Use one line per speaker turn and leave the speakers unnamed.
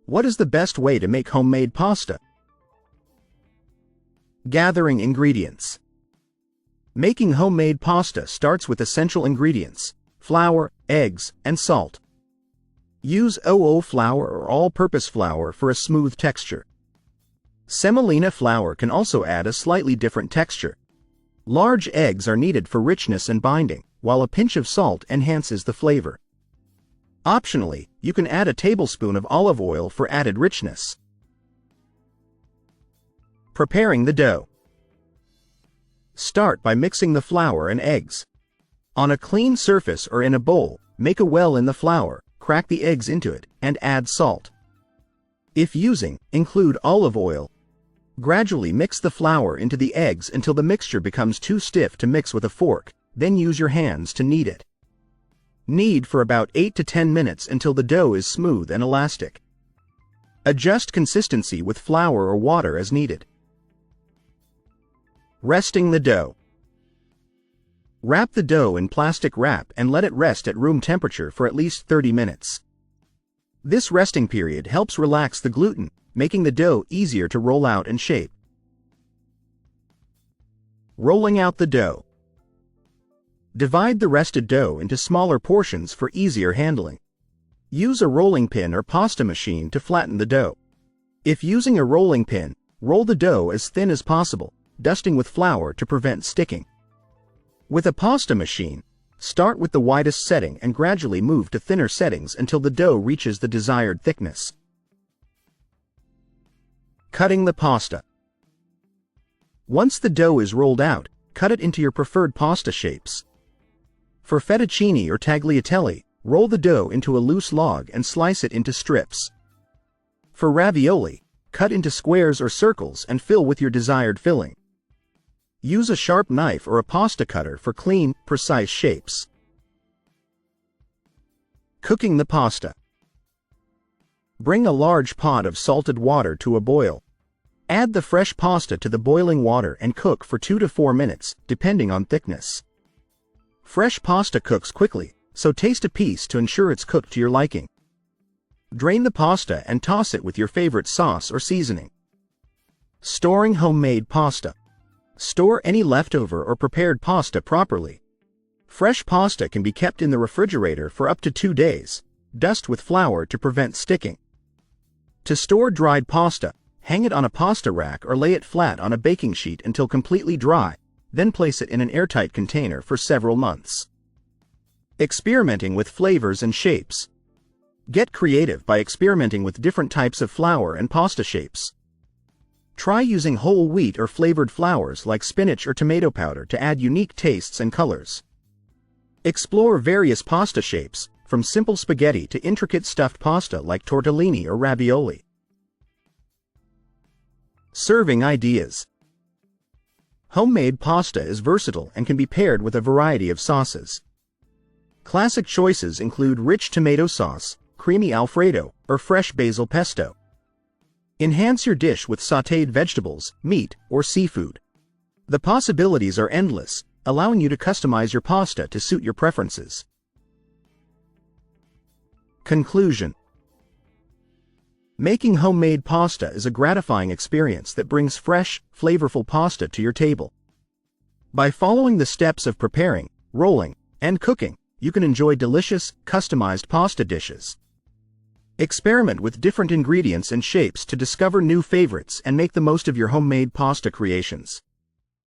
What is the best way to make homemade pasta? Gathering ingredients. Making homemade pasta starts with essential ingredients: flour, eggs, and salt. Use 00 flour or all-purpose flour for a smooth texture. Semolina flour can also add a slightly different texture. Large eggs are needed for richness and binding, while a pinch of salt enhances the flavor. Optionally, you can add a tablespoon of olive oil for added richness. Preparing the dough. Start by mixing the flour and eggs. On a clean surface or in a bowl, make a well in the flour, crack the eggs into it, and add salt. If using, include olive oil. Gradually mix the flour into the eggs until the mixture becomes too stiff to mix with a fork, then use your hands to knead it. Knead for about 8 to 10 minutes until the dough is smooth and elastic. Adjust consistency with flour or water as needed. Resting the dough. Wrap the dough in plastic wrap and let it rest at room temperature for at least 30 minutes. This resting period helps relax the gluten, making the dough easier to roll out and shape. Rolling out the dough. Divide the rested dough into smaller portions for easier handling. Use a rolling pin or pasta machine to flatten the dough. If using a rolling pin, roll the dough as thin as possible, dusting with flour to prevent sticking. With a pasta machine, start with the widest setting and gradually move to thinner settings until the dough reaches the desired thickness. Cutting the pasta. Once the dough is rolled out, cut it into your preferred pasta shapes. For fettuccine or tagliatelle, roll the dough into a loose log and slice it into strips. For ravioli, cut into squares or circles and fill with your desired filling. Use a sharp knife or a pasta cutter for clean, precise shapes. Cooking the pasta. Bring a large pot of salted water to a boil. Add the fresh pasta to the boiling water and cook for 2 to 4 minutes, depending on thickness. Fresh pasta cooks quickly, so taste a piece to ensure it's cooked to your liking. Drain the pasta and toss it with your favorite sauce or seasoning. Storing homemade pasta. Store any leftover or prepared pasta properly. Fresh pasta can be kept in the refrigerator for up to 2 days. Dust with flour to prevent sticking. To store dried pasta, hang it on a pasta rack or lay it flat on a baking sheet until completely dry, then place it in an airtight container for several months. Experimenting with flavors and shapes. Get creative by experimenting with different types of flour and pasta shapes. Try using whole wheat or flavored flours like spinach or tomato powder to add unique tastes and colors. Explore various pasta shapes, from simple spaghetti to intricate stuffed pasta like tortellini or ravioli. Serving ideas. Homemade pasta is versatile and can be paired with a variety of sauces. Classic choices include rich tomato sauce, creamy Alfredo, or fresh basil pesto. Enhance your dish with sautéed vegetables, meat, or seafood. The possibilities are endless, allowing you to customize your pasta to suit your preferences. Conclusion. Making homemade pasta is a gratifying experience that brings fresh, flavorful pasta to your table. By following the steps of preparing, rolling, and cooking, you can enjoy delicious, customized pasta dishes. Experiment with different ingredients and shapes to discover new favorites and make the most of your homemade pasta creations.